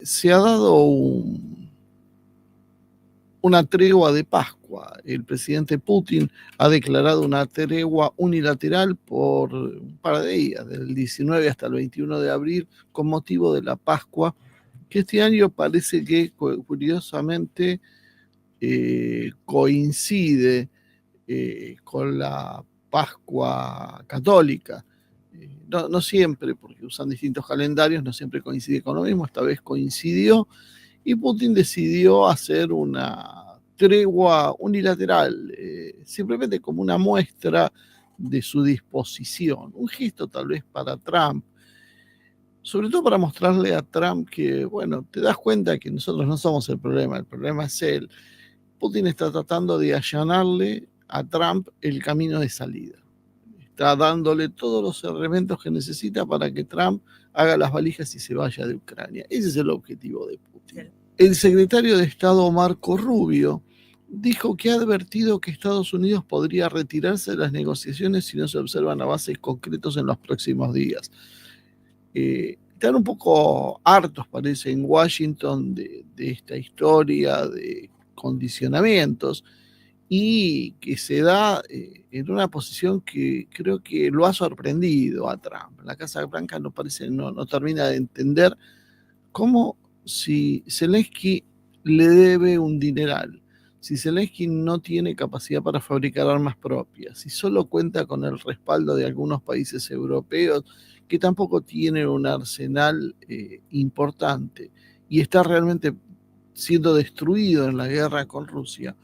Se ha dado una tregua de Pascua. El presidente Putin ha declarado una tregua unilateral por un par de días, del 19 hasta el 21 de abril, con motivo de la Pascua, que este año parece que curiosamente coincide con la Pascua católica. No siempre, porque usan distintos calendarios, no siempre coincide con lo mismo. Esta vez coincidió y Putin decidió hacer una tregua unilateral, simplemente como una muestra de su disposición, un gesto tal vez para Trump, sobre todo para mostrarle a Trump que, bueno, te das cuenta que nosotros no somos el problema es él. Putin está tratando de allanarle a Trump el camino de salida. Está dándole todos los elementos que necesita para que Trump haga las valijas y se vaya de Ucrania. Ese es el objetivo de Putin. El secretario de Estado Marco Rubio dijo que ha advertido que Estados Unidos podría retirarse de las negociaciones si no se observan avances concretos en los próximos días. Están un poco hartos, parece, en Washington de esta historia de condicionamientos y que se da en una posición que creo que lo ha sorprendido a Trump. La Casa Blanca no termina de entender cómo, si Zelensky le debe un dineral, si Zelensky no tiene capacidad para fabricar armas propias, si solo cuenta con el respaldo de algunos países europeos que tampoco tienen un arsenal importante y está realmente siendo destruido en la guerra con Rusia,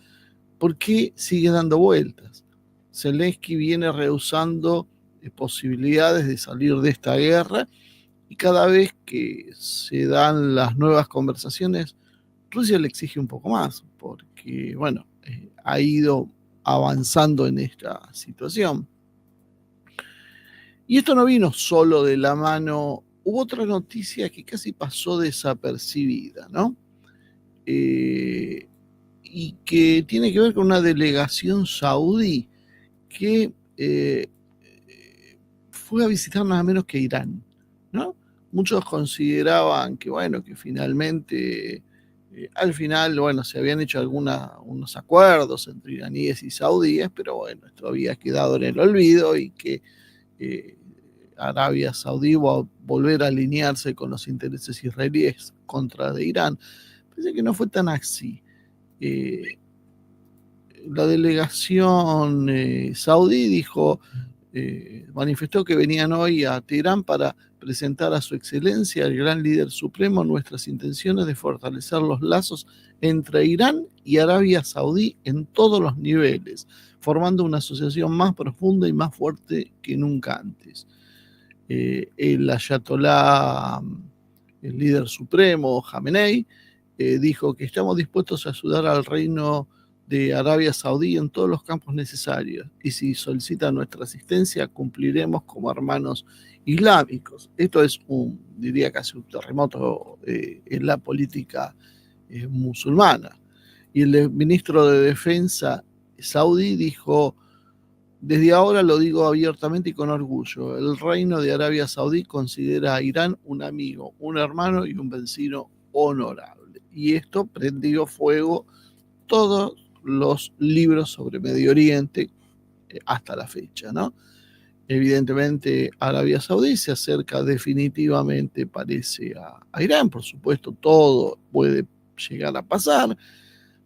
¿por qué sigue dando vueltas? Zelensky viene rehusando posibilidades de salir de esta guerra y cada vez que se dan las nuevas conversaciones, Rusia le exige un poco más, porque, bueno, ha ido avanzando en esta situación. Y esto no vino solo de la mano, hubo otra noticia que casi pasó desapercibida, ¿no? Y que tiene que ver con una delegación saudí que fue a visitar nada menos que Irán, ¿no? Muchos consideraban que, bueno, que finalmente, al final, bueno, se habían hecho unos acuerdos entre iraníes y saudíes, pero bueno, esto había quedado en el olvido y que Arabia Saudí va a volver a alinearse con los intereses israelíes contra de Irán. Parece que no fue tan así. La delegación saudí manifestó que venían hoy a Teherán para presentar a su excelencia, el gran líder supremo, nuestras intenciones de fortalecer los lazos entre Irán y Arabia Saudí en todos los niveles, formando una asociación más profunda y más fuerte que nunca antes. El ayatolá, el líder supremo, Jamenei, dijo que estamos dispuestos a ayudar al reino de Arabia Saudí en todos los campos necesarios y si solicitan nuestra asistencia cumpliremos como hermanos islámicos. Esto es diría casi un terremoto en la política musulmana. Y el ministro de Defensa saudí dijo: desde ahora lo digo abiertamente y con orgullo, el reino de Arabia Saudí considera a Irán un amigo, un hermano y un vecino honorable. Y esto prendió fuego todos los libros sobre Medio Oriente hasta la fecha, ¿no? Evidentemente Arabia Saudí se acerca definitivamente, parece, a Irán, por supuesto, todo puede llegar a pasar,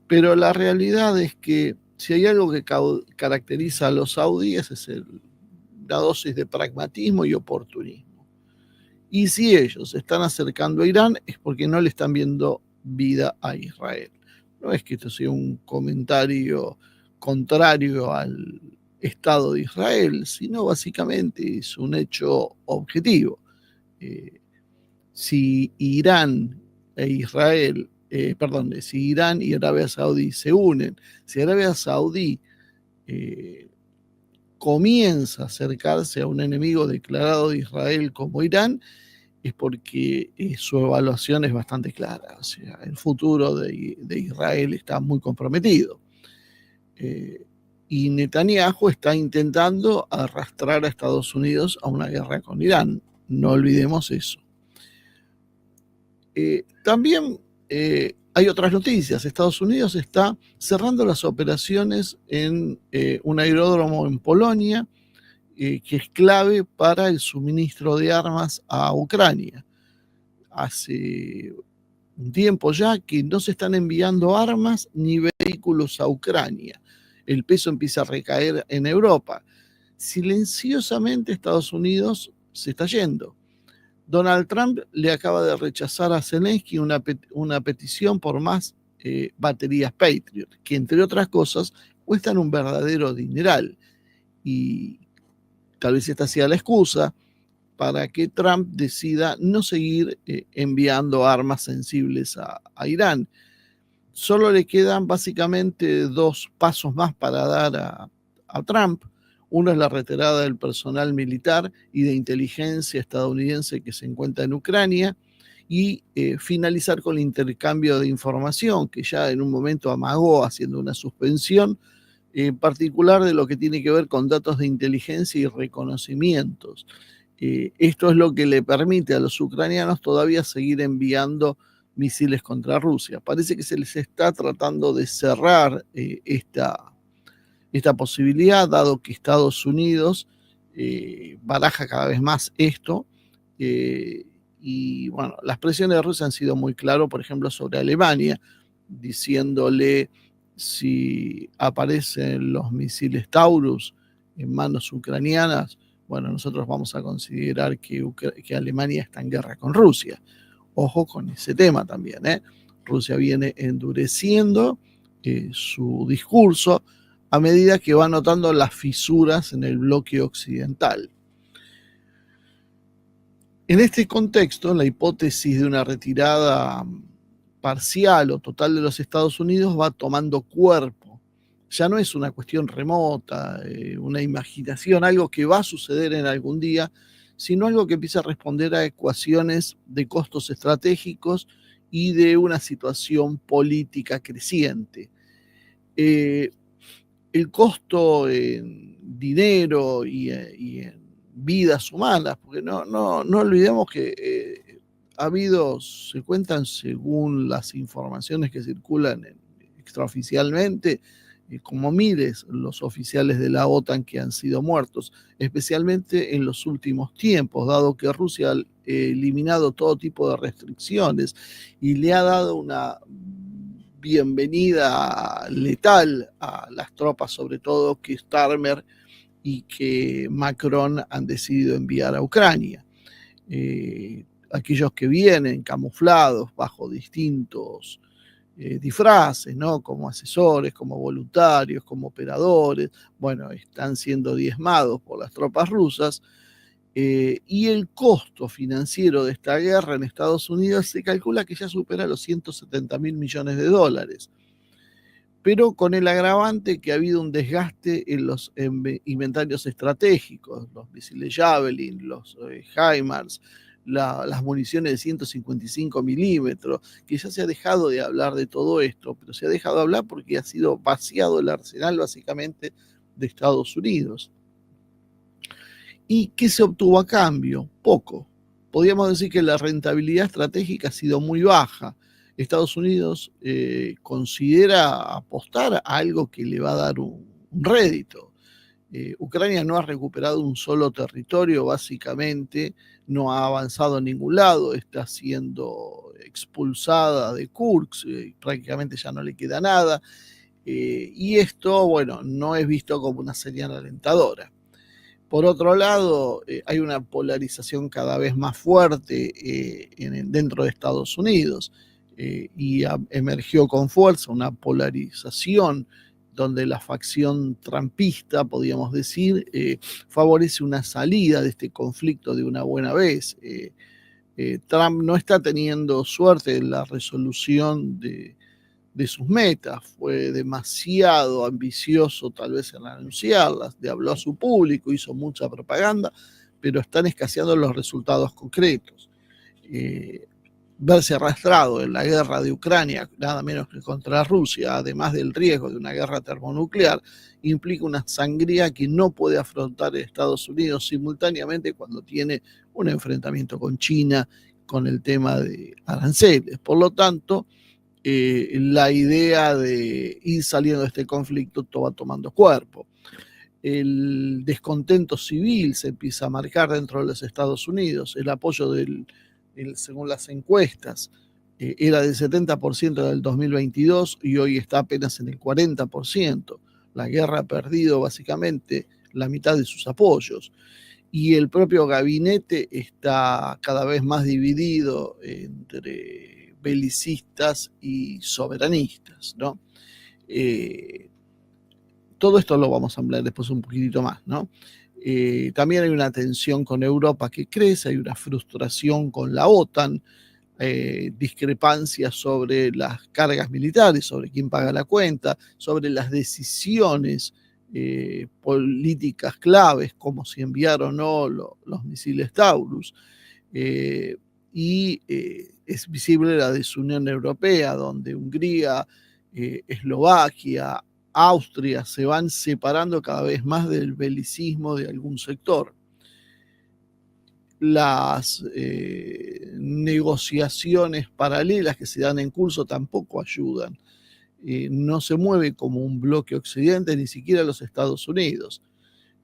pero la realidad es que si hay algo que caracteriza a los saudíes es la dosis de pragmatismo y oportunismo. Y si ellos se están acercando a Irán es porque no le están viendo vida a Israel. No es que esto sea un comentario contrario al Estado de Israel, sino básicamente es un hecho objetivo. Si Irán e Israel, si Irán y Arabia Saudí se unen, si Arabia Saudí comienza a acercarse a un enemigo declarado de Israel como Irán, es porque su evaluación es bastante clara. O sea, el futuro de Israel está muy comprometido. Y Netanyahu está intentando arrastrar a Estados Unidos a una guerra con Irán. No olvidemos eso. También hay otras noticias. Estados Unidos está cerrando las operaciones en un aeródromo en Polonia, que es clave para el suministro de armas a Ucrania. Hace un tiempo ya que no se están enviando armas ni vehículos a Ucrania. El peso empieza a recaer en Europa. Silenciosamente Estados Unidos se está yendo. Donald Trump le acaba de rechazar a Zelensky una petición por más baterías Patriot, que entre otras cosas cuestan un verdadero dineral. Y tal vez esta sea la excusa para que Trump decida no seguir enviando armas sensibles a Irán. Solo le quedan básicamente 2 pasos más para dar a Trump. Uno es la retirada del personal militar y de inteligencia estadounidense que se encuentra en Ucrania y finalizar con el intercambio de información, que ya en un momento amagó haciendo una suspensión, en particular de lo que tiene que ver con datos de inteligencia y reconocimientos. Esto es lo que le permite a los ucranianos todavía seguir enviando misiles contra Rusia. Parece que se les está tratando de cerrar esta posibilidad, dado que Estados Unidos baraja cada vez más esto. Y bueno, las presiones de Rusia han sido muy claras, por ejemplo, sobre Alemania, diciéndole si aparecen los misiles Taurus en manos ucranianas, bueno, nosotros vamos a considerar que Alemania está en guerra con Rusia. Ojo con ese tema también, ¿eh? Rusia viene endureciendo su discurso a medida que va notando las fisuras en el bloque occidental. En este contexto, la hipótesis de una retirada parcial o total de los Estados Unidos va tomando cuerpo. Ya no es una cuestión remota, una imaginación, algo que va a suceder en algún día, sino algo que empieza a responder a ecuaciones de costos estratégicos y de una situación política creciente. El costo en dinero y en vidas humanas, porque no olvidemos que se cuentan según las informaciones que circulan extraoficialmente, como miles los oficiales de la OTAN que han sido muertos, especialmente en los últimos tiempos, dado que Rusia ha eliminado todo tipo de restricciones y le ha dado una bienvenida letal a las tropas, sobre todo que Starmer y que Macron han decidido enviar a Ucrania. Aquellos que vienen camuflados bajo distintos disfraces, ¿no? Como asesores, como voluntarios, como operadores, bueno, están siendo diezmados por las tropas rusas. Y el costo financiero de esta guerra en Estados Unidos se calcula que ya supera los 170.000 millones de dólares, pero con el agravante que ha habido un desgaste en los inventarios estratégicos, los misiles Javelin, los HIMARS, las municiones de 155 milímetros, que ya se ha dejado de hablar de todo esto, pero se ha dejado de hablar porque ha sido vaciado el arsenal básicamente de Estados Unidos. ¿Y qué se obtuvo a cambio? Poco. Podríamos decir que la rentabilidad estratégica ha sido muy baja. Estados Unidos considera apostar a algo que le va a dar un rédito. Ucrania no ha recuperado un solo territorio, básicamente, no ha avanzado en ningún lado, está siendo expulsada de Kursk, prácticamente ya no le queda nada, y esto, bueno, no es visto como una señal alentadora. Por otro lado, hay una polarización cada vez más fuerte dentro de Estados Unidos y emergió con fuerza una polarización donde la facción trumpista, podríamos decir, favorece una salida de este conflicto de una buena vez. Trump no está teniendo suerte en la resolución de sus metas, fue demasiado ambicioso tal vez en anunciarlas, le habló a su público, hizo mucha propaganda, pero están escaseando los resultados concretos. Verse arrastrado en la guerra de Ucrania, nada menos que contra Rusia, además del riesgo de una guerra termonuclear, implica una sangría que no puede afrontar Estados Unidos simultáneamente cuando tiene un enfrentamiento con China, con el tema de aranceles. Por lo tanto, la idea de ir saliendo de este conflicto va tomando cuerpo. El descontento civil se empieza a marcar dentro de los Estados Unidos. El apoyo según las encuestas era del 70% del 2022 y hoy está apenas en el 40%. La guerra ha perdido básicamente la mitad de sus apoyos y el propio gabinete está cada vez más dividido entre belicistas y soberanistas, ¿no? Todo esto lo vamos a hablar después un poquitito más, ¿no? También hay una tensión con Europa que crece, hay una frustración con la OTAN, discrepancias sobre las cargas militares, sobre quién paga la cuenta, sobre las decisiones políticas claves, como si enviar o no los misiles Taurus. Es visible la desunión europea, donde Hungría, Eslovaquia, Austria se van separando cada vez más del belicismo de algún sector. Las negociaciones paralelas que se dan en curso tampoco ayudan. No se mueve como un bloque occidente, ni siquiera los Estados Unidos.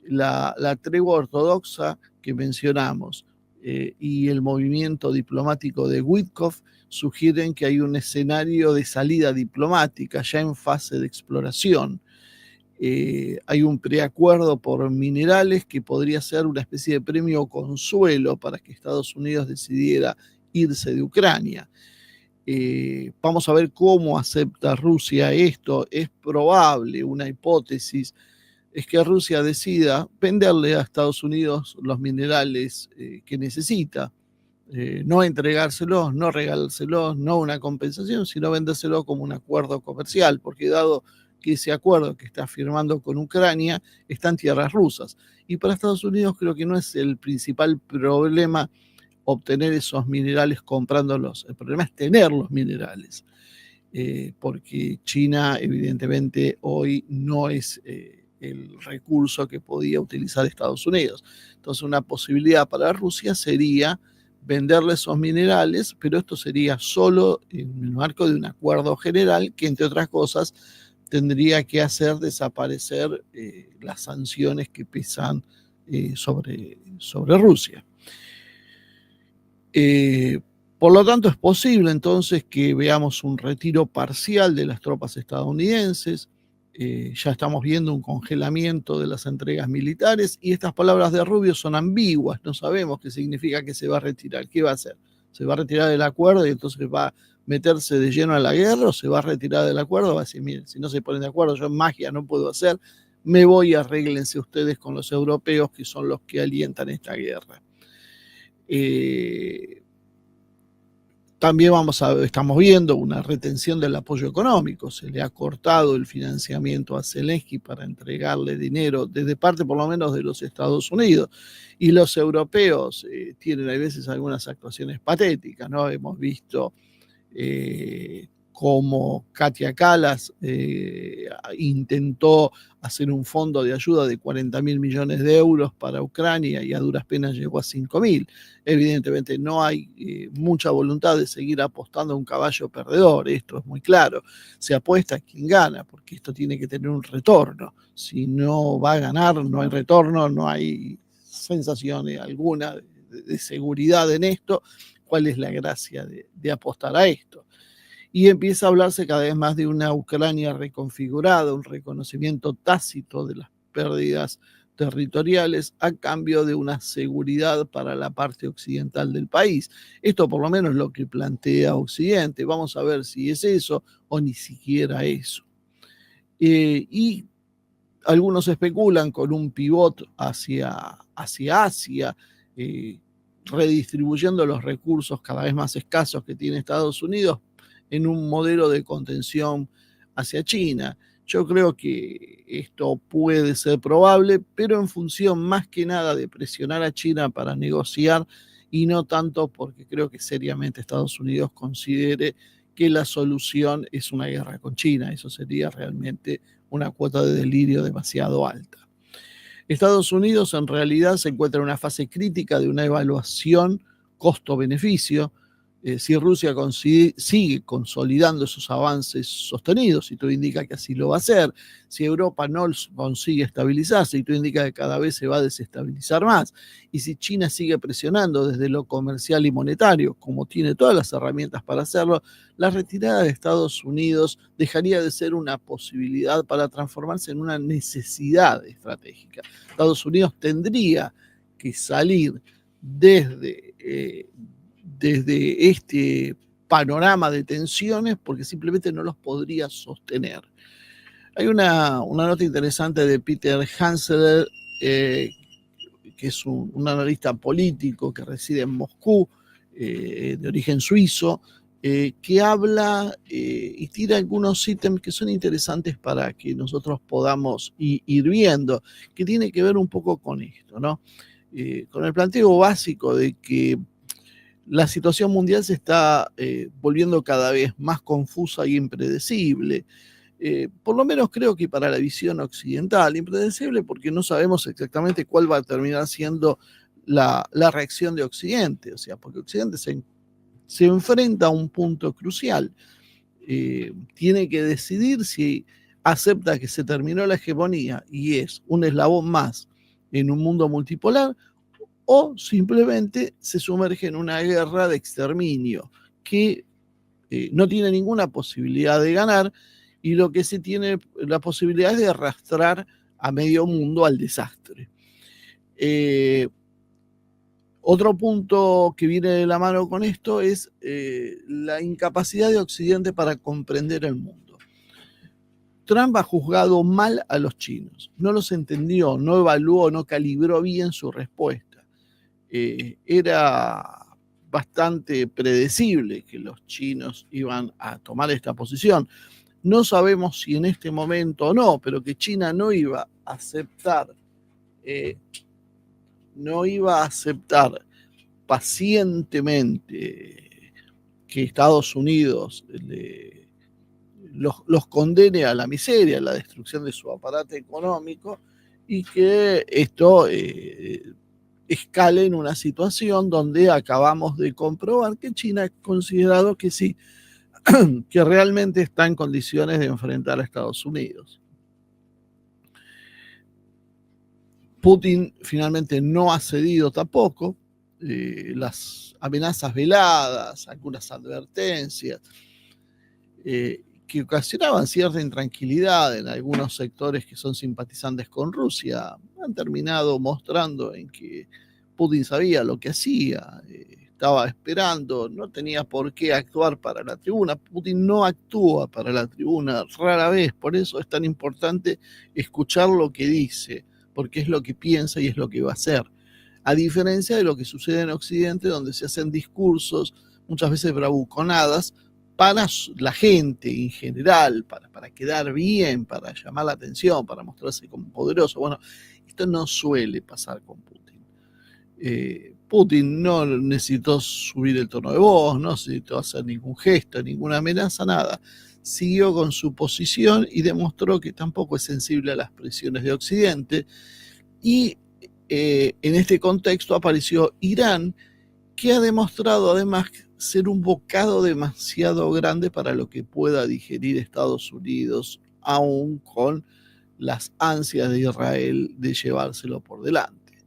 La tregua ortodoxa que mencionamos y el movimiento diplomático de Witkoff sugieren que hay un escenario de salida diplomática ya en fase de exploración. Hay un preacuerdo por minerales que podría ser una especie de premio o consuelo para que Estados Unidos decidiera irse de Ucrania. Vamos a ver cómo acepta Rusia esto. Es probable, una hipótesis, es que Rusia decida venderle a Estados Unidos los minerales que necesita. No entregárselos, no regalárselos, no una compensación, sino vendérselo como un acuerdo comercial, porque dado que ese acuerdo que está firmando con Ucrania está en tierras rusas. Y para Estados Unidos creo que no es el principal problema obtener esos minerales comprándolos. El problema es tener los minerales, porque China evidentemente hoy no es el recurso que podía utilizar Estados Unidos. Entonces una posibilidad para Rusia sería venderle esos minerales, pero esto sería solo en el marco de un acuerdo general que, entre otras cosas, tendría que hacer desaparecer las sanciones que pesan sobre Rusia. Por lo tanto, es posible entonces que veamos un retiro parcial de las tropas estadounidenses. Ya estamos viendo un congelamiento de las entregas militares y estas palabras de Rubio son ambiguas, no sabemos qué significa que se va a retirar, qué va a hacer, se va a retirar del acuerdo y entonces va a meterse de lleno a la guerra o se va a retirar del acuerdo, va a decir, miren, si no se ponen de acuerdo, yo magia no puedo hacer, me voy, arréglense ustedes con los europeos que son los que alientan esta guerra. También estamos viendo una retención del apoyo económico. Se le ha cortado el financiamiento a Zelensky para entregarle dinero desde parte por lo menos de los Estados Unidos. Y los europeos tienen a veces algunas actuaciones patéticas, ¿no? Hemos visto cómo Katia Kallas intentó hacer un fondo de ayuda de 40.000 millones de euros para Ucrania y a duras penas llegó a 5.000. Evidentemente no hay mucha voluntad de seguir apostando a un caballo perdedor, esto es muy claro. Se apuesta a quien gana, porque esto tiene que tener un retorno. Si no va a ganar, no hay retorno, no hay sensación alguna de seguridad en esto. ¿Cuál es la gracia de apostar a esto? Y empieza a hablarse cada vez más de una Ucrania reconfigurada, un reconocimiento tácito de las pérdidas territoriales a cambio de una seguridad para la parte occidental del país. Esto por lo menos es lo que plantea Occidente. Vamos a ver si es eso o ni siquiera eso. Y algunos especulan con un pivot hacia Asia, redistribuyendo los recursos cada vez más escasos que tiene Estados Unidos en un modelo de contención hacia China. Yo creo que esto puede ser probable, pero en función más que nada de presionar a China para negociar y no tanto porque creo que seriamente Estados Unidos considere que la solución es una guerra con China. Eso sería realmente una cuota de delirio demasiado alta. Estados Unidos en realidad se encuentra en una fase crítica de una evaluación costo-beneficio. Si Rusia sigue consolidando esos avances sostenidos, y todo indica que así lo va a hacer, si Europa no consigue estabilizarse, y todo indica que cada vez se va a desestabilizar más, y si China sigue presionando desde lo comercial y monetario, como tiene todas las herramientas para hacerlo, la retirada de Estados Unidos dejaría de ser una posibilidad para transformarse en una necesidad estratégica. Estados Unidos tendría que salir desde este panorama de tensiones porque simplemente no los podría sostener. Hay una nota interesante de Peter Hanseler, que es un analista político que reside en Moscú, de origen suizo, que habla y tira algunos ítems que son interesantes para que nosotros podamos ir viendo, que tiene que ver un poco con esto, ¿no? Con el planteo básico de que la situación mundial se está volviendo cada vez más confusa y impredecible. Por lo menos creo que para la visión occidental, impredecible porque no sabemos exactamente cuál va a terminar siendo la reacción de Occidente, o sea, porque Occidente se enfrenta a un punto crucial. Tiene que decidir si acepta que se terminó la hegemonía y es un eslabón más en un mundo multipolar, o simplemente se sumerge en una guerra de exterminio que no tiene ninguna posibilidad de ganar, y lo que sí tiene la posibilidad es de arrastrar a medio mundo al desastre. Otro punto que viene de la mano con esto es la incapacidad de Occidente para comprender el mundo. Trump ha juzgado mal a los chinos, no los entendió, no evaluó, no calibró bien su respuesta. Era bastante predecible que los chinos iban a tomar esta posición. No sabemos si en este momento o no, pero que China no iba a aceptar pacientemente que Estados Unidos los condene a la miseria, a la destrucción de su aparato económico, y que esto escale en una situación donde acabamos de comprobar que China ha considerado que sí, que realmente está en condiciones de enfrentar a Estados Unidos. Putin finalmente no ha cedido tampoco. Las amenazas veladas, algunas advertencias, que ocasionaban cierta intranquilidad en algunos sectores que son simpatizantes con Rusia, han terminado mostrando en que Putin sabía lo que hacía, estaba esperando, no tenía por qué actuar para la tribuna. Putin no actúa para la tribuna, rara vez, por eso es tan importante escuchar lo que dice, porque es lo que piensa y es lo que va a hacer. A diferencia de lo que sucede en Occidente, donde se hacen discursos muchas veces bravuconadas para la gente en general, para quedar bien, para llamar la atención, para mostrarse como poderoso. Bueno, esto no suele pasar con Putin. Putin no necesitó subir el tono de voz, no necesitó hacer ningún gesto, ninguna amenaza, nada. Siguió con su posición y demostró que tampoco es sensible a las presiones de Occidente. Y en este contexto apareció Irán, que ha demostrado además ser un bocado demasiado grande para lo que pueda digerir Estados Unidos, aún con las ansias de Israel de llevárselo por delante.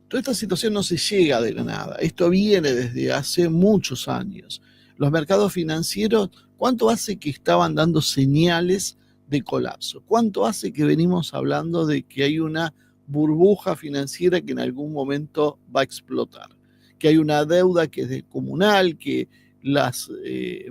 Toda esta situación no se llega de la nada, esto viene desde hace muchos años. Los mercados financieros, ¿cuánto hace que estaban dando señales de colapso? ¿Cuánto hace que venimos hablando de que hay una burbuja financiera que en algún momento va a explotar? Que hay una deuda que es descomunal, que las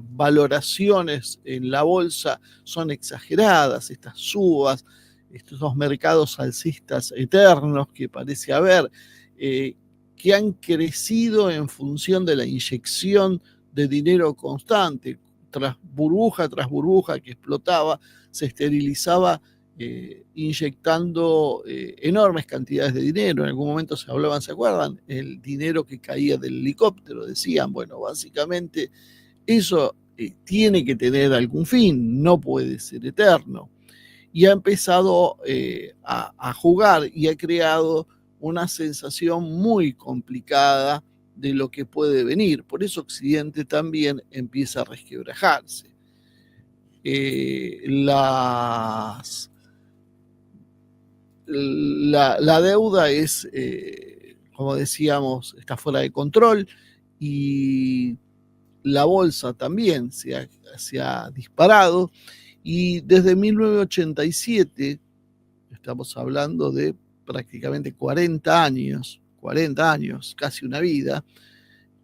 valoraciones en la bolsa son exageradas, estas subas, estos mercados alcistas eternos que parece haber, que han crecido en función de la inyección de dinero constante, tras burbuja que explotaba, se esterilizaba inyectando enormes cantidades de dinero. En algún momento se hablaban, ¿se acuerdan? El dinero que caía del helicóptero, decían, bueno, básicamente eso tiene que tener algún fin, no puede ser eterno. Y ha empezado a jugar y ha creado una sensación muy complicada de lo que puede venir. Por eso Occidente también empieza a resquebrajarse. La deuda es, como decíamos, está fuera de control, y la bolsa también se ha disparado, y desde 1987, estamos hablando de prácticamente 40 años, casi una vida,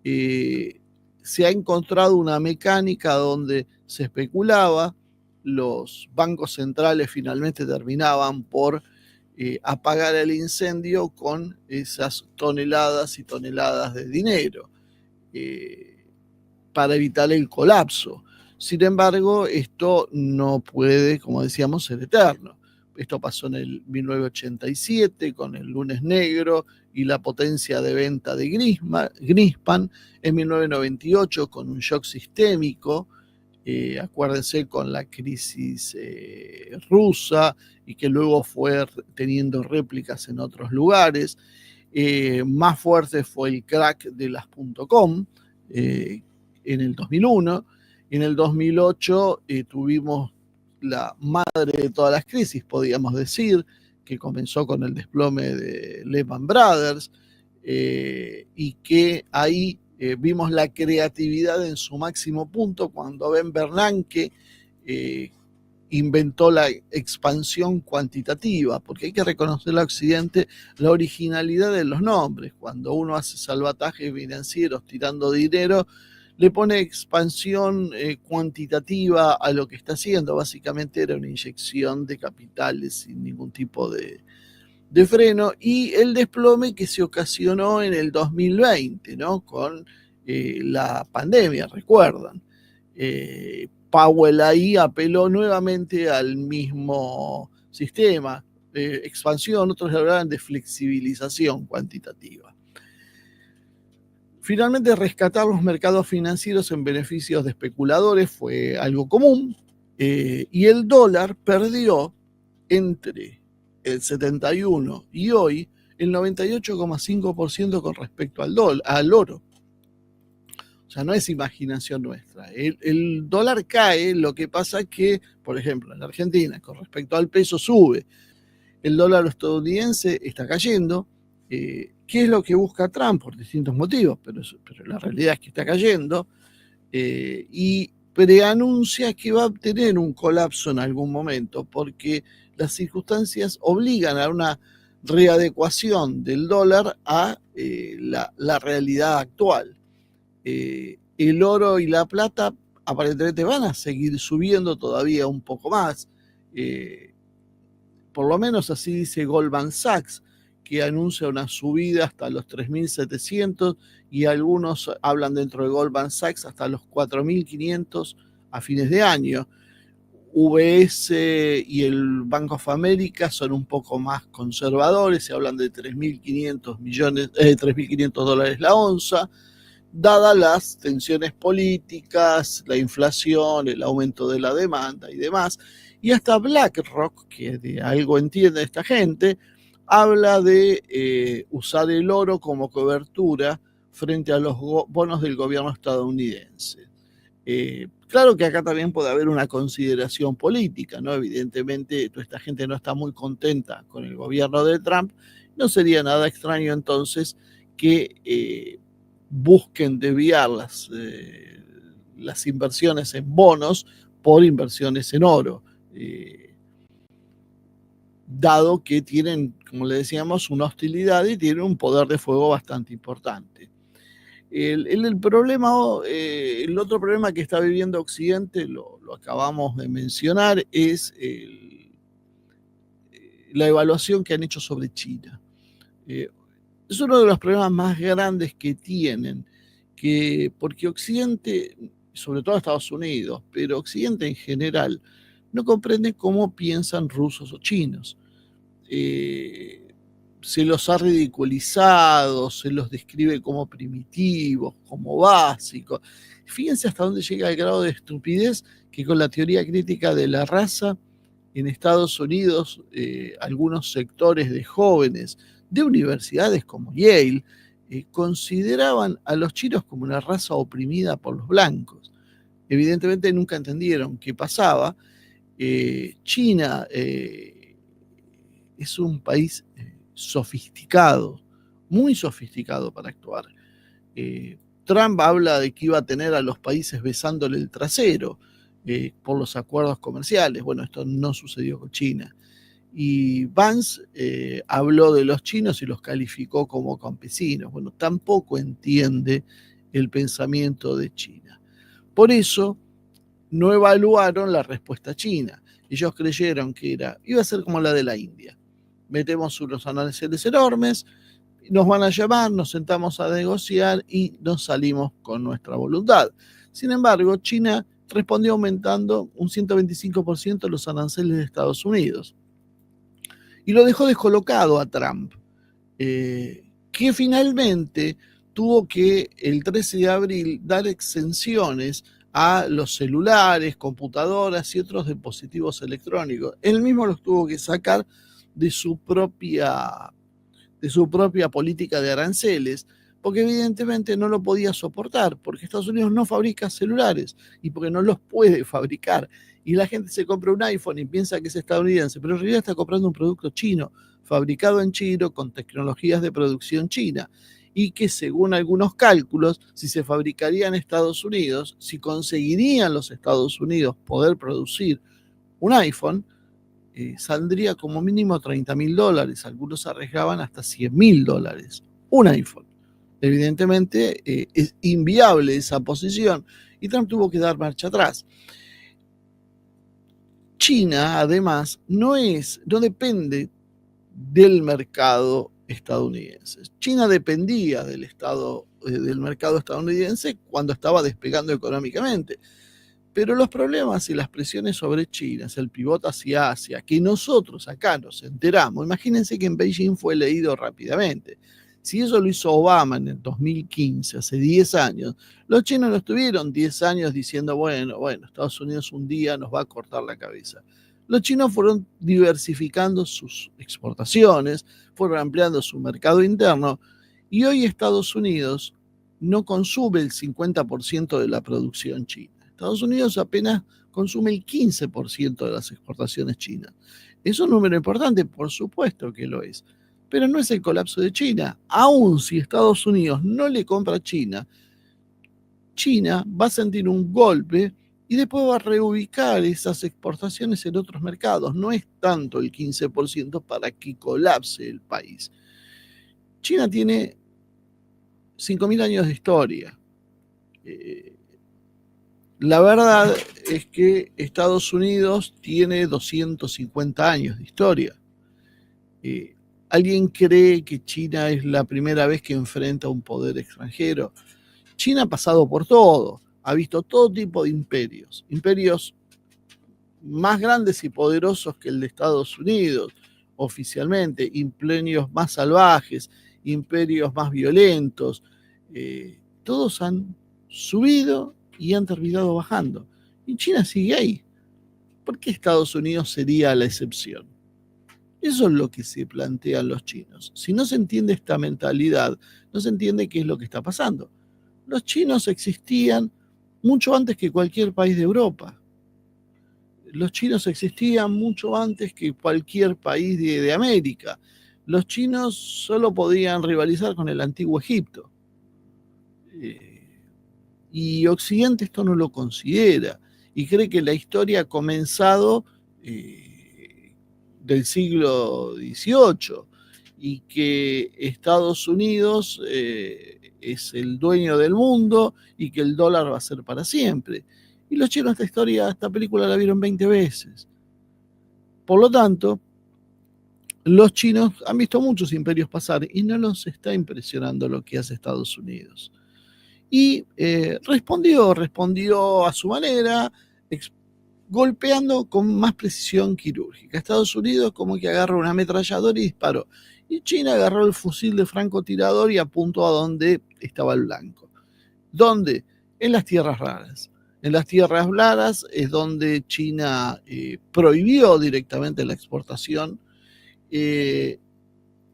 se ha encontrado una mecánica donde se especulaba, los bancos centrales finalmente terminaban por apagar el incendio con esas toneladas y toneladas de dinero para evitar el colapso. Sin embargo, esto no puede, como decíamos, ser eterno. Esto pasó en el 1987 con el lunes negro y la potencia de venta de Greenspan, en 1998 con un shock sistémico, acuérdense, con la crisis rusa, y que luego fue teniendo réplicas en otros lugares. Más fuerte fue el crack de las .com en el 2001. En el 2008 tuvimos la madre de todas las crisis, podríamos decir, que comenzó con el desplome de Lehman Brothers, y que ahí vimos la creatividad en su máximo punto cuando Ben Bernanke inventó la expansión cuantitativa, porque hay que reconocerle a Occidente la originalidad de los nombres. Cuando uno hace salvatajes financieros tirando dinero, le pone expansión cuantitativa a lo que está haciendo. Básicamente era una inyección de capitales sin ningún tipo de freno, y el desplome que se ocasionó en el 2020, ¿no? Con la pandemia, recuerdan. Powell ahí apeló nuevamente al mismo sistema, expansión, otros hablaban de flexibilización cuantitativa. Finalmente, rescatar los mercados financieros en beneficios de especuladores fue algo común, y el dólar perdió entre el 71 y hoy el 98,5% con respecto al oro. O sea, no es imaginación nuestra. El dólar cae, lo que pasa es que, por ejemplo, en la Argentina, con respecto al peso sube, el dólar estadounidense está cayendo. ¿Qué es lo que busca Trump? Por distintos motivos, pero la realidad es que está cayendo, y preanuncia que va a tener un colapso en algún momento, porque las circunstancias obligan a una readecuación del dólar a la realidad actual. El oro y la plata aparentemente van a seguir subiendo todavía un poco más. Por lo menos así dice Goldman Sachs, que anuncia una subida hasta los 3.700, y algunos hablan dentro de Goldman Sachs hasta los 4.500 a fines de año. UBS y el Bank of America son un poco más conservadores, se hablan de 3.500 dólares la onza, dadas las tensiones políticas, la inflación, el aumento de la demanda y demás. Y hasta BlackRock, que de algo entiende esta gente, habla de usar el oro como cobertura frente a los bonos del gobierno estadounidense. Claro que acá también puede haber una consideración política, ¿no? Evidentemente, toda esta gente no está muy contenta con el gobierno de Trump. No sería nada extraño entonces que busquen desviar las inversiones en bonos por inversiones en oro, dado que tienen, como le decíamos, una hostilidad y tienen un poder de fuego bastante importante. El otro problema que está viviendo Occidente, lo acabamos de mencionar, es la evaluación que han hecho sobre China. Es uno de los problemas más grandes que tienen, porque Occidente, sobre todo Estados Unidos, pero Occidente en general, no comprende cómo piensan rusos o chinos. Se los ha ridiculizado, se los describe como primitivos, como básicos. Fíjense hasta dónde llega el grado de estupidez que con la teoría crítica de la raza en Estados Unidos, algunos sectores de jóvenes de universidades como Yale consideraban a los chinos como una raza oprimida por los blancos. Evidentemente nunca entendieron qué pasaba. China es un país sofisticado, muy sofisticado para actuar. Trump habla de que iba a tener a los países besándole el trasero por los acuerdos comerciales. Bueno, esto no sucedió con China. Y Vance habló de los chinos y los calificó como campesinos. Bueno, tampoco entiende el pensamiento de China. Por eso no evaluaron la respuesta china. Ellos creyeron que iba a ser como la de la India. Metemos unos aranceles enormes, nos van a llamar, nos sentamos a negociar y nos salimos con nuestra voluntad. Sin embargo, China respondió aumentando un 125% los aranceles de Estados Unidos. Y lo dejó descolocado a Trump, que finalmente tuvo que el 13 de abril dar exenciones a los celulares, computadoras y otros dispositivos electrónicos. Él mismo los tuvo que sacar de su propia política de aranceles, porque evidentemente no lo podía soportar, porque Estados Unidos no fabrica celulares y porque no los puede fabricar. Y la gente se compra un iPhone y piensa que es estadounidense, pero en realidad está comprando un producto chino, fabricado en China, con tecnologías de producción china, y que según algunos cálculos, si se fabricaría en Estados Unidos, si conseguirían los Estados Unidos poder producir un iPhone, saldría como mínimo $30.000. Algunos arriesgaban hasta $100.000 un iPhone. Evidentemente es inviable esa posición y Trump tuvo que dar marcha atrás. China, además, no depende del mercado estadounidense. China dependía del mercado estadounidense cuando estaba despegando económicamente. Pero los problemas y las presiones sobre China, el pivote hacia Asia, que nosotros acá nos enteramos, imagínense que en Beijing fue leído rápidamente. Si eso lo hizo Obama en el 2015, hace 10 años, los chinos no estuvieron 10 años diciendo, bueno, Estados Unidos un día nos va a cortar la cabeza. Los chinos fueron diversificando sus exportaciones, fueron ampliando su mercado interno y hoy Estados Unidos no consume el 50% de la producción china. Estados Unidos apenas consume el 15% de las exportaciones chinas. Es un número importante, por supuesto que lo es, pero no es el colapso de China. Aun si Estados Unidos no le compra a China, China va a sentir un golpe y después va a reubicar esas exportaciones en otros mercados. No es tanto el 15% para que colapse el país. China tiene 5.000 años de historia. La verdad es que Estados Unidos tiene 250 años de historia. ¿Alguien cree que China es la primera vez que enfrenta un poder extranjero? China ha pasado por todo, ha visto todo tipo de imperios más grandes y poderosos que el de Estados Unidos, oficialmente, imperios más salvajes, imperios más violentos, todos han subido y han terminado bajando. Y China sigue ahí. ¿Por qué Estados Unidos sería la excepción? Eso es lo que se plantean los chinos. Si no se entiende esta mentalidad, no se entiende qué es lo que está pasando. Los chinos existían mucho antes que cualquier país de Europa. Los chinos existían mucho antes que cualquier país de América. Los chinos solo podían rivalizar con el antiguo Egipto. Y Occidente esto no lo considera y cree que la historia ha comenzado del siglo XVIII y que Estados Unidos es el dueño del mundo y que el dólar va a ser para siempre. Y los chinos esta película la vieron 20 veces. Por lo tanto, los chinos han visto muchos imperios pasar y no los está impresionando lo que hace Estados Unidos. Y respondió a su manera, golpeando con más precisión quirúrgica. Estados Unidos como que agarró una ametralladora y disparó. Y China agarró el fusil de francotirador y apuntó a donde estaba el blanco. ¿Dónde? En las tierras raras. En las tierras raras es donde China prohibió directamente la exportación y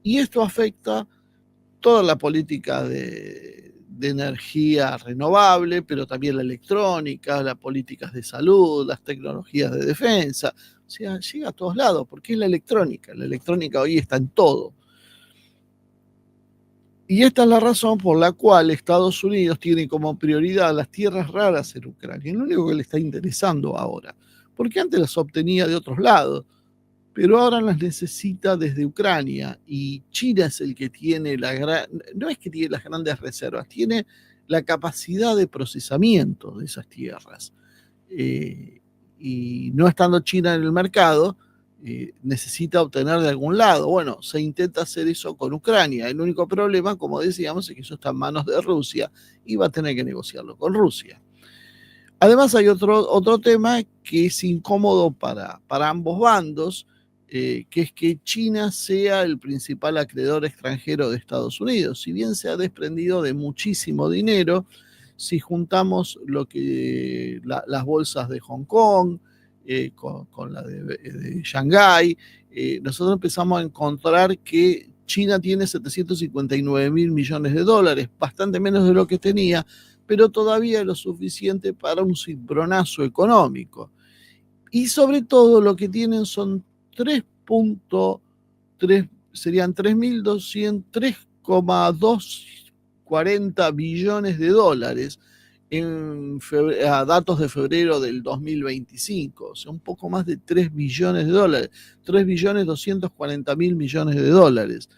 Y esto afecta toda la política de energía renovable, pero también la electrónica, las políticas de salud, las tecnologías de defensa. O sea, llega a todos lados, porque es la electrónica. La electrónica hoy está en todo. Y esta es la razón por la cual Estados Unidos tiene como prioridad las tierras raras en Ucrania. Es lo único que le está interesando ahora. Porque antes las obtenía de otros lados, pero ahora las necesita desde Ucrania. Y China es el que tiene no es que tiene las grandes reservas, tiene la capacidad de procesamiento de esas tierras. Y no estando China en el mercado, necesita obtener de algún lado. Bueno, se intenta hacer eso con Ucrania. El único problema, como decíamos, es que eso está en manos de Rusia y va a tener que negociarlo con Rusia. Además hay otro tema que es incómodo para ambos bandos, que es que China sea el principal acreedor extranjero de Estados Unidos. Si bien se ha desprendido de muchísimo dinero, si juntamos las bolsas de Hong Kong, con la de Shanghái, nosotros empezamos a encontrar que China tiene 759 mil millones de dólares, bastante menos de lo que tenía, pero todavía es lo suficiente para un cimbronazo económico. Y sobre todo lo que tienen son 3.3, serían 3,240 billones de dólares a datos de febrero del 2025, o sea, un poco más de 3 billones de dólares, 3 billones 240 mil millones de dólares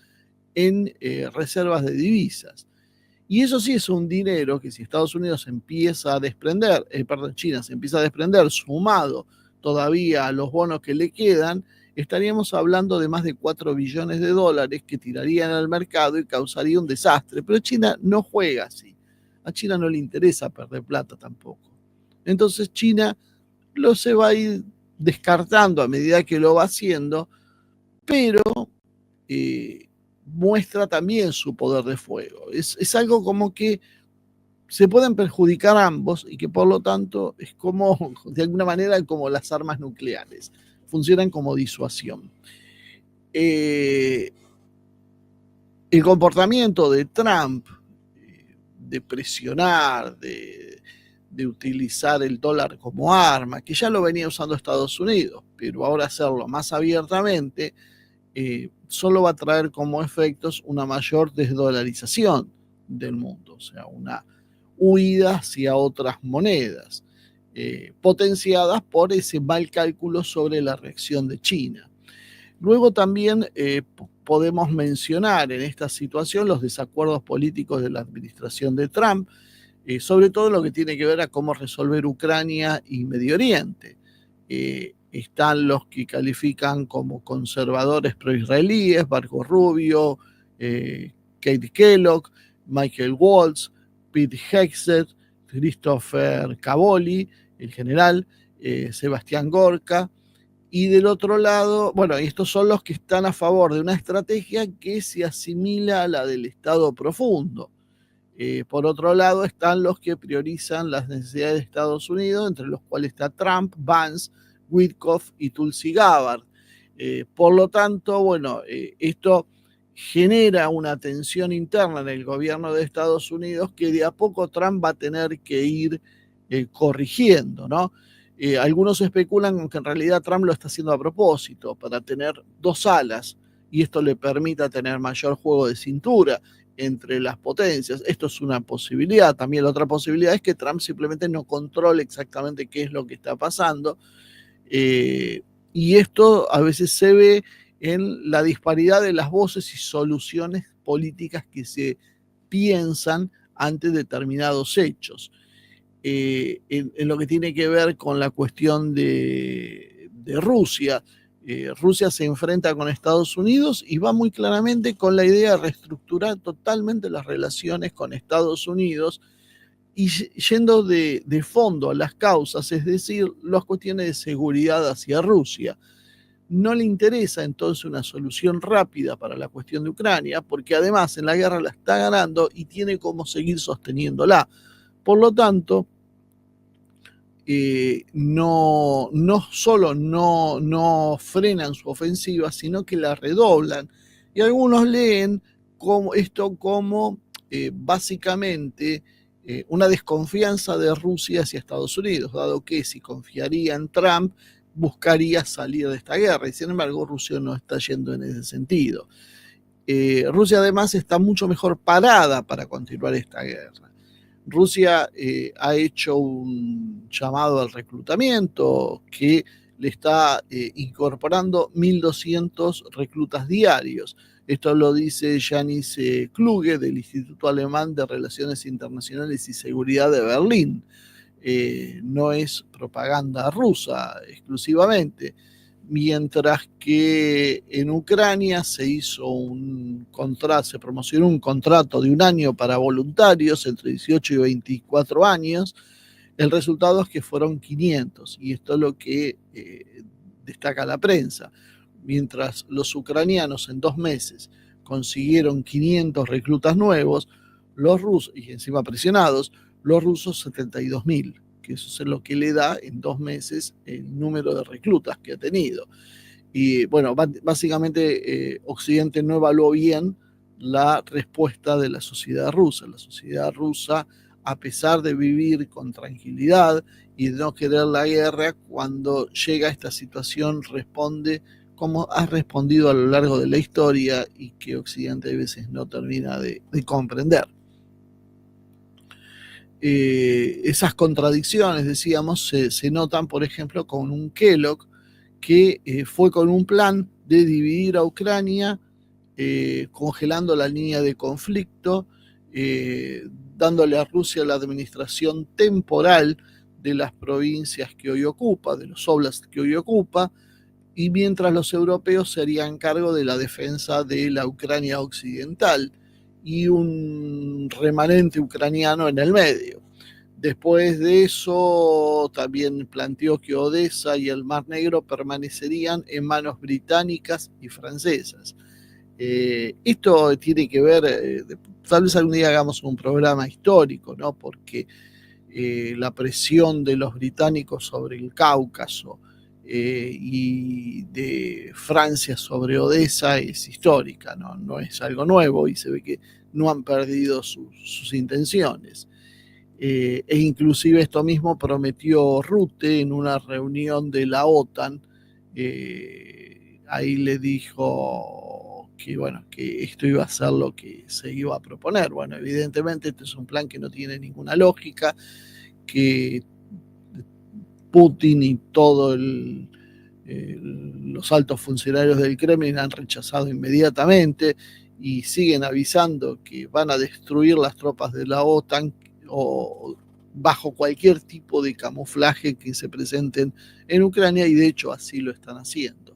en reservas de divisas. Y eso sí es un dinero que si Estados Unidos empieza a desprender, China se empieza a desprender, sumado todavía a los bonos que le quedan, estaríamos hablando de más de 4 billones de dólares que tirarían al mercado y causaría un desastre. Pero China no juega así. A China no le interesa perder plata tampoco. Entonces China se va a ir descartando a medida que lo va haciendo, pero muestra también su poder de fuego. Es algo como que se pueden perjudicar ambos y que por lo tanto es como, de alguna manera, como las armas nucleares. Funcionan como disuasión. El comportamiento de Trump, de presionar, de utilizar el dólar como arma, que ya lo venía usando Estados Unidos, pero ahora hacerlo más abiertamente, solo va a traer como efectos una mayor desdolarización del mundo, o sea, una huida hacia otras monedas, potenciadas por ese mal cálculo sobre la reacción de China. Luego también podemos mencionar en esta situación los desacuerdos políticos de la administración de Trump, sobre todo lo que tiene que ver a cómo resolver Ucrania y Medio Oriente. Están los que califican como conservadores pro-israelíes, Marco Rubio, Katie Kellogg, Michael Waltz, Pete Hegseth, Christopher Cavoli, el general, Sebastián Gorka. Y del otro lado, bueno, estos son los que están a favor de una estrategia que se asimila a la del Estado profundo. Por otro lado están los que priorizan las necesidades de Estados Unidos, entre los cuales está Trump, Vance, Witkoff y Tulsi Gabbard. Por lo tanto, bueno, esto genera una tensión interna en el gobierno de Estados Unidos que de a poco Trump va a tener que ir corrigiendo, ¿no? Algunos especulan que en realidad Trump lo está haciendo a propósito, para tener dos alas, y esto le permita tener mayor juego de cintura entre las potencias. Esto es una posibilidad. También la otra posibilidad es que Trump simplemente no controle exactamente qué es lo que está pasando. Y esto a veces se ve en la disparidad de las voces y soluciones políticas que se piensan ante determinados hechos. En lo que tiene que ver con la cuestión de Rusia, Rusia se enfrenta con Estados Unidos y va muy claramente con la idea de reestructurar totalmente las relaciones con Estados Unidos y yendo de fondo a las causas, es decir, las cuestiones de seguridad hacia Rusia. No le interesa entonces una solución rápida para la cuestión de Ucrania, porque además en la guerra la está ganando y tiene cómo seguir sosteniéndola. Por lo tanto, no solo no frenan su ofensiva, sino que la redoblan. Y algunos leen esto como básicamente una desconfianza de Rusia hacia Estados Unidos, dado que si confiaría en Trump, buscaría salir de esta guerra. Y sin embargo, Rusia no está yendo en ese sentido. Rusia además está mucho mejor parada para continuar esta guerra. Rusia ha hecho un llamado al reclutamiento que le está incorporando 1.200 reclutas diarios. Esto lo dice Janis Kluge del Instituto Alemán de Relaciones Internacionales y Seguridad de Berlín. No es propaganda rusa exclusivamente. Mientras que en Ucrania se promocionó un contrato de 1 año para voluntarios entre 18 y 24 años. El resultado es que fueron 500, y esto es lo que destaca la prensa. Mientras los ucranianos en 2 meses consiguieron 500 reclutas nuevos, los rusos, y encima presionados, los rusos 72.000, que eso es lo que le da en 2 meses el número de reclutas que ha tenido. Y bueno, básicamente Occidente no evaluó bien la respuesta de la sociedad rusa. La sociedad rusa, a pesar de vivir con tranquilidad y de no querer la guerra, cuando llega a esta situación responde como ha respondido a lo largo de la historia y que Occidente a veces no termina de comprender. Esas contradicciones, decíamos, se notan, por ejemplo, con un Kellogg que fue con un plan de dividir a Ucrania, congelando la línea de conflicto, dándole a Rusia la administración temporal de las provincias que hoy ocupa, de los oblasts que hoy ocupa, y mientras los europeos se harían cargo de la defensa de la Ucrania occidental y un remanente ucraniano en el medio. Después de eso, también planteó que Odessa y el Mar Negro permanecerían en manos británicas y francesas. Esto tiene que ver, tal vez algún día hagamos un programa histórico, ¿no? Porque la presión de los británicos sobre el Cáucaso y de Francia sobre Odessa es histórica, ¿no? No es algo nuevo, y se ve que no han perdido sus intenciones. E inclusive esto mismo prometió Rutte en una reunión de la OTAN. Ahí le dijo que, bueno, que esto iba a ser lo que se iba a proponer. Bueno, evidentemente este es un plan que no tiene ninguna lógica, que Putin y todos los altos funcionarios del Kremlin han rechazado inmediatamente y siguen avisando que van a destruir las tropas de la OTAN o bajo cualquier tipo de camuflaje que se presenten en Ucrania, y de hecho así lo están haciendo.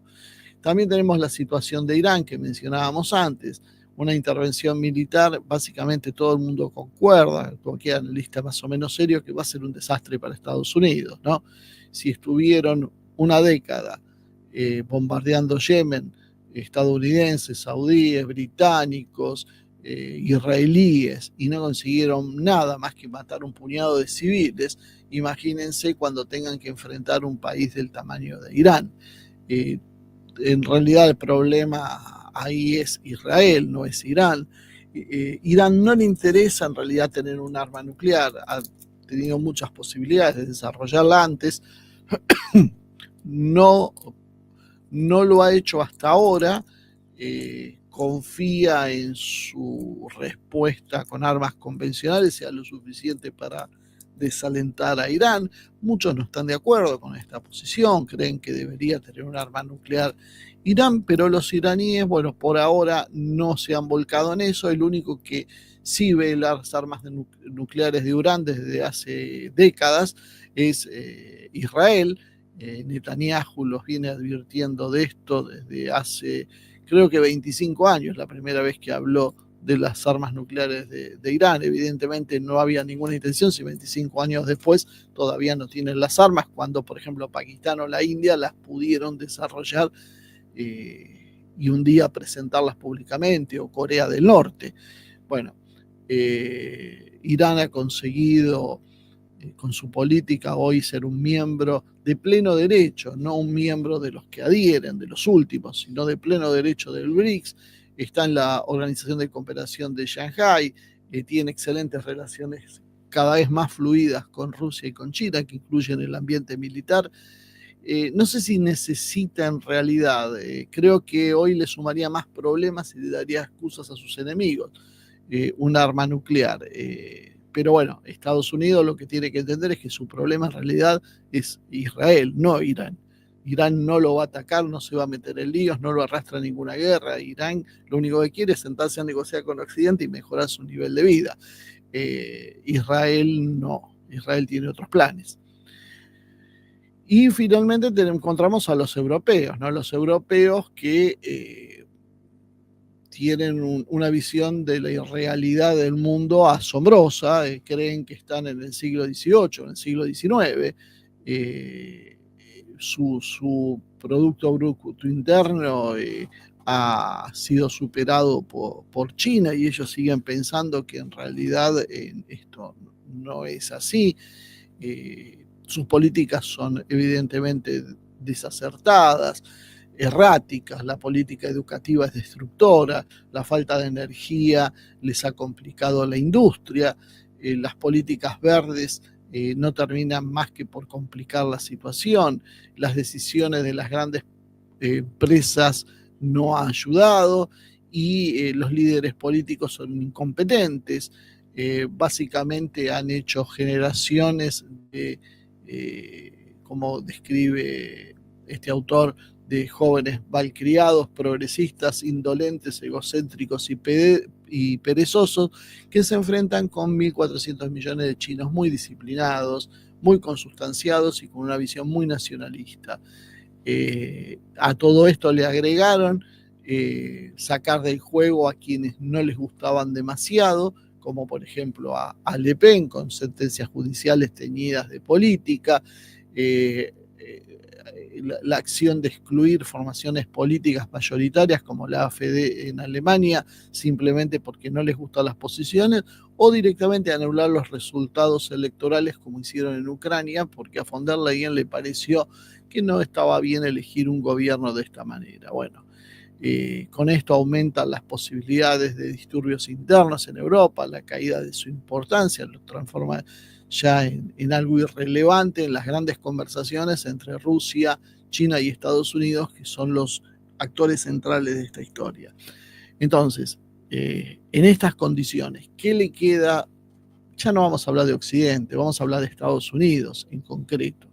También tenemos la situación de Irán que mencionábamos antes, una intervención militar, básicamente todo el mundo concuerda, cualquier analista más o menos serio, que va a ser un desastre para Estados Unidos, ¿no? Si estuvieron una década bombardeando Yemen, estadounidenses, saudíes, británicos, israelíes, y no consiguieron nada más que matar un puñado de civiles, imagínense cuando tengan que enfrentar un país del tamaño de Irán. En realidad el problema ahí es Israel, no es Irán. Irán no le interesa en realidad tener un arma nuclear, ha tenido muchas posibilidades de desarrollarla antes, no lo ha hecho hasta ahora. Confía en su respuesta con armas convencionales sea lo suficiente para desalentar a Irán. Muchos no están de acuerdo con esta posición, creen que debería tener un arma nuclear Irán, pero los iraníes, bueno, por ahora no se han volcado en eso. El único que sí ve las armas nucleares de Irán desde hace décadas es Israel. Netanyahu los viene advirtiendo de esto desde hace, creo que 25 años, la primera vez que habló de las armas nucleares de Irán. Evidentemente no había ninguna intención si 25 años después todavía no tienen las armas, cuando por ejemplo Pakistán o la India las pudieron desarrollar y un día presentarlas públicamente, o Corea del Norte. Bueno, Irán ha conseguido con su política hoy ser un miembro de pleno derecho, no un miembro de los que adhieren, de los últimos, sino de pleno derecho del BRICS, está en la Organización de Cooperación de Shanghái, tiene excelentes relaciones cada vez más fluidas con Rusia y con China, que incluyen el ambiente militar. No sé si necesita en realidad, creo que hoy le sumaría más problemas y le daría excusas a sus enemigos, un arma nuclear. Pero bueno, Estados Unidos lo que tiene que entender es que su problema en realidad es Israel, no Irán. Irán no lo va a atacar, no se va a meter en líos, no lo arrastra a ninguna guerra. Irán lo único que quiere es sentarse a negociar con Occidente y mejorar su nivel de vida. Israel no, Israel tiene otros planes. Y finalmente encontramos a los europeos, ¿no? Los europeos que tienen una visión de la realidad del mundo asombrosa, creen que están en el siglo XVIII, en el siglo XIX. Su Producto Bruto Interno ha sido superado por China y ellos siguen pensando que en realidad esto no es así. Sus políticas son evidentemente desacertadas, erráticas, la política educativa es destructora, la falta de energía les ha complicado la industria, las políticas verdes no terminan más que por complicar la situación, las decisiones de las grandes empresas no han ayudado y los líderes políticos son incompetentes. Básicamente han hecho generaciones de, como describe este autor, de jóvenes malcriados, progresistas, indolentes, egocéntricos y perezosos, que se enfrentan con 1.400 millones de chinos muy disciplinados, muy consustanciados y con una visión muy nacionalista. A todo esto le agregaron sacar del juego a quienes no les gustaban demasiado, como por ejemplo a Le Pen, con sentencias judiciales teñidas de política, la acción de excluir formaciones políticas mayoritarias como la AfD en Alemania, simplemente porque no les gustan las posiciones, o directamente anular los resultados electorales como hicieron en Ucrania, porque a von der Leyen le pareció que no estaba bien elegir un gobierno de esta manera. Bueno, con esto aumentan las posibilidades de disturbios internos en Europa, la caída de su importancia lo transforma ya en algo irrelevante en las grandes conversaciones entre Rusia, China y Estados Unidos, que son los actores centrales de esta historia. Entonces, en estas condiciones, ¿qué le queda? Ya no vamos a hablar de Occidente, vamos a hablar de Estados Unidos en concreto.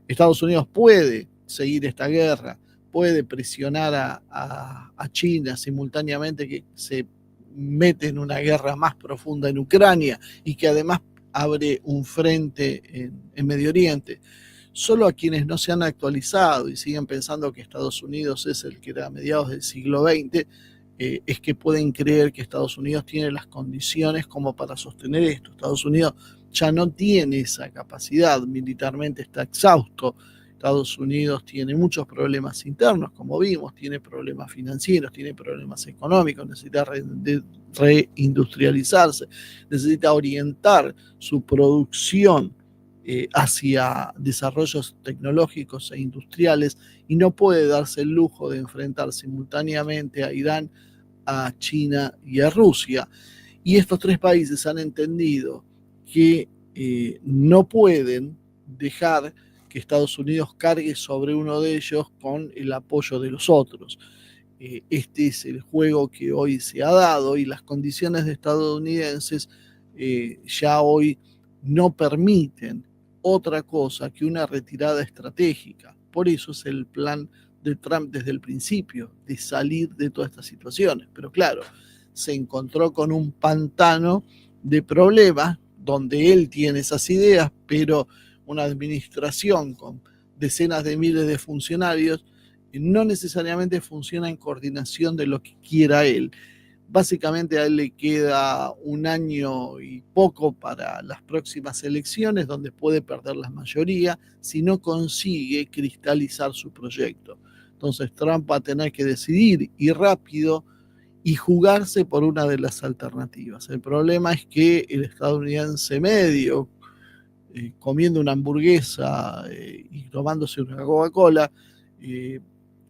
Estados Unidos puede seguir esta guerra, puede presionar a China simultáneamente, que se mete en una guerra más profunda en Ucrania y que además abre un frente en Medio Oriente. Solo a quienes no se han actualizado y siguen pensando que Estados Unidos es el que era a mediados del siglo XX, es que pueden creer que Estados Unidos tiene las condiciones como para sostener esto. Estados Unidos ya no tiene esa capacidad, militarmente está exhausto. Estados Unidos tiene muchos problemas internos, como vimos, tiene problemas financieros, tiene problemas económicos, necesita reindustrializarse, necesita orientar su producción hacia desarrollos tecnológicos e industriales y no puede darse el lujo de enfrentar simultáneamente a Irán, a China y a Rusia. Y estos tres países han entendido que no pueden dejar que Estados Unidos cargue sobre uno de ellos con el apoyo de los otros. Este es el juego que hoy se ha dado y las condiciones de estadounidenses ya hoy no permiten otra cosa que una retirada estratégica. Por eso es el plan de Trump desde el principio, de salir de todas estas situaciones. Pero claro, se encontró con un pantano de problemas donde él tiene esas ideas, pero una administración con decenas de miles de funcionarios no necesariamente funciona en coordinación de lo que quiera él. Básicamente a él le queda un año y poco para las próximas elecciones, donde puede perder la mayoría si no consigue cristalizar su proyecto. Entonces Trump va a tener que decidir y rápido y jugarse por una de las alternativas. El problema es que el estadounidense medio, comiendo una hamburguesa y tomándose una Coca-Cola,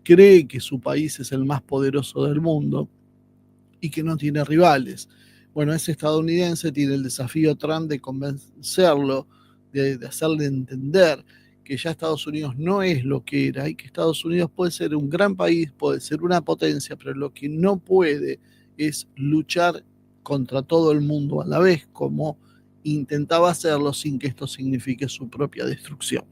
cree que su país es el más poderoso del mundo y que no tiene rivales. Bueno, ese estadounidense tiene el desafío Trump de convencerlo, de hacerle entender que ya Estados Unidos no es lo que era y que Estados Unidos puede ser un gran país, puede ser una potencia, pero lo que no puede es luchar contra todo el mundo a la vez, como intentaba hacerlo sin que esto signifique su propia destrucción.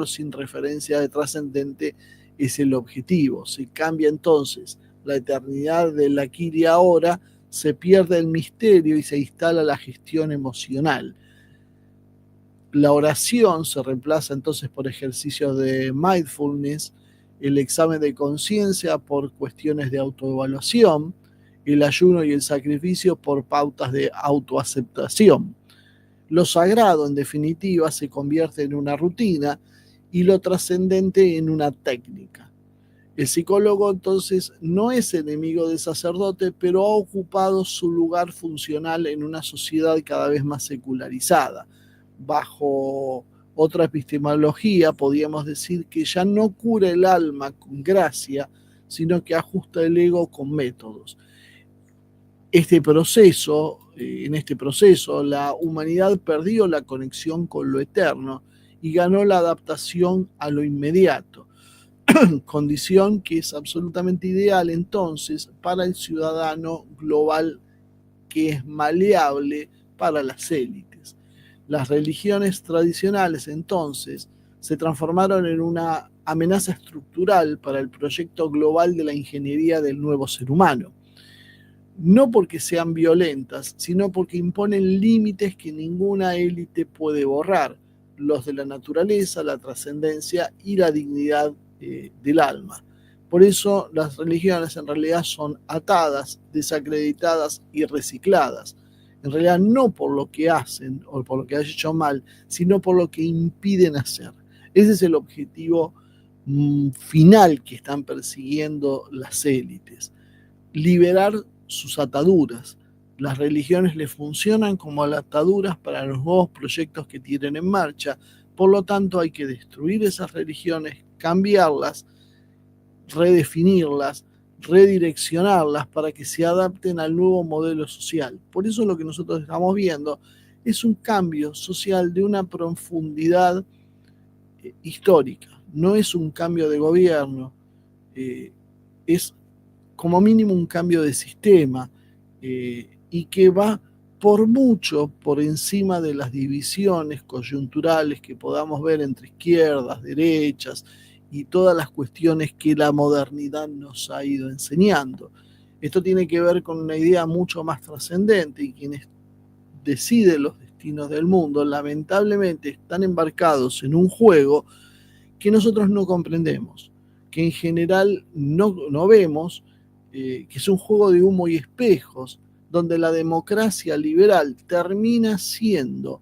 sin referencia de trascendente es el objetivo. Se cambia entonces la eternidad del aquí y ahora, se pierde el misterio y se instala la gestión emocional. La oración se reemplaza entonces por ejercicios de mindfulness, el examen de conciencia por cuestiones de autoevaluación, el ayuno y el sacrificio por pautas de autoaceptación. Lo sagrado, en definitiva, se convierte en una rutina y lo trascendente en una técnica. El psicólogo entonces no es enemigo del sacerdote, pero ha ocupado su lugar funcional en una sociedad cada vez más secularizada. Bajo otra epistemología, podríamos decir que ya no cura el alma con gracia, sino que ajusta el ego con métodos. En este proceso, la humanidad perdió la conexión con lo eterno y ganó la adaptación a lo inmediato, condición que es absolutamente ideal entonces para el ciudadano global, que es maleable para las élites. Las religiones tradicionales entonces se transformaron en una amenaza estructural para el proyecto global de la ingeniería del nuevo ser humano. No porque sean violentas, sino porque imponen límites que ninguna élite puede borrar, los de la naturaleza, la trascendencia y la dignidad del alma. Por eso las religiones en realidad son atadas, desacreditadas y recicladas. En realidad no por lo que hacen o por lo que han hecho mal, sino por lo que impiden hacer. Ese es el objetivo final que están persiguiendo las élites. Liberar sus ataduras. Las religiones les funcionan como ataduras para los nuevos proyectos que tienen en marcha. Por lo tanto, hay que destruir esas religiones, cambiarlas, redefinirlas, redireccionarlas para que se adapten al nuevo modelo social. Por eso lo que nosotros estamos viendo es un cambio social de una profundidad histórica. No es un cambio de gobierno, es como mínimo un cambio de sistema, y que va por mucho por encima de las divisiones coyunturales que podamos ver entre izquierdas, derechas y todas las cuestiones que la modernidad nos ha ido enseñando. Esto tiene que ver con una idea mucho más trascendente, y quienes deciden los destinos del mundo lamentablemente están embarcados en un juego que nosotros no comprendemos, que en general no vemos, que es un juego de humo y espejos, donde la democracia liberal termina siendo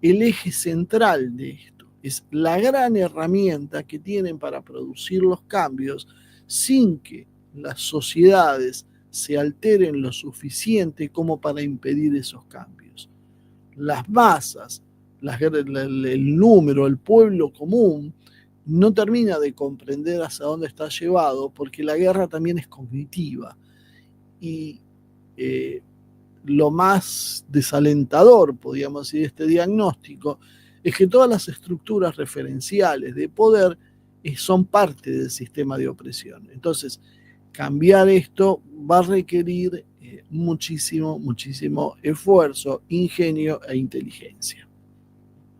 el eje central de esto. Es la gran herramienta que tienen para producir los cambios sin que las sociedades se alteren lo suficiente como para impedir esos cambios. Las masas, el número, el pueblo común, no termina de comprender hacia dónde está llevado, porque la guerra también es cognitiva. Y lo más desalentador, podríamos decir, de este diagnóstico, es que todas las estructuras referenciales de poder son parte del sistema de opresión. Entonces, cambiar esto va a requerir muchísimo esfuerzo, ingenio e inteligencia.